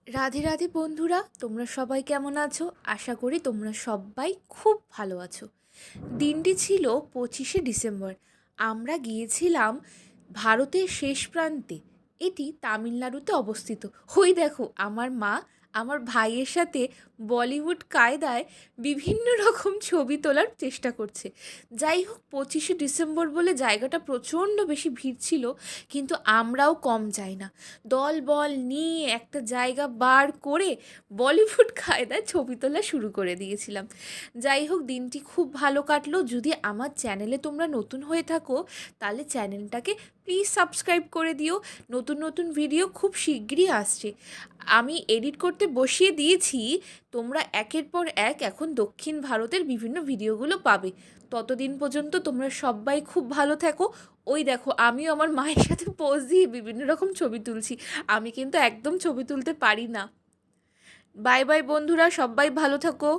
রাধে রাধে বন্ধুরা, তোমরা সবাই কেমন আছো? আশা করি তোমরা সবাই খুব ভালো আছো। দিনটি ছিল 25শে ডিসেম্বর। আমরা গিয়েছিলাম ভারতের শেষ প্রান্তে। এটি তামিলনাড়ুতে অবস্থিত। ওই দেখো, আমার মা আমার ভাইয়ের সাথে বলিউড কায়দায় বিভিন্ন রকম ছবি তোলার চেষ্টা করছে। যাই হোক, 25শে ডিসেম্বর বলে জায়গাটা প্রচণ্ড বেশি ভিড় ছিল, কিন্তু আমরাও কম যাই না। দল বল নিয়ে একটা জায়গা বার করে বলিউড কায়দায় ছবি তোলা শুরু করে দিয়েছিলাম। যাই হোক, দিনটি খুব ভালো কাটলো। যদি আমার চ্যানেলে তোমরা নতুন হয়ে থাকো, তাহলে চ্যানেলটাকে প্লিজ সাবস্ক্রাইব করে দিও। নতুন নতুন ভিডিও খুব শিগগিরই আসছে। আমি এডিট করতে বসিয়ে দিয়েছি। তোমরা একের পর এক এখন দক্ষিণ ভারতের বিভিন্ন ভিডিওগুলো পাবে। ততদিন পর্যন্ত তোমরা সবাই খুব ভালো থেকো। ওই দেখো, আমিও আমার মায়ের সাথে পোজ দিয়ে বিভিন্ন রকম ছবি তুলছি। আমি কিন্তু একদম ছবি তুলতে পারি না। বাই বাই বন্ধুরা, সবাই ভালো থাকো।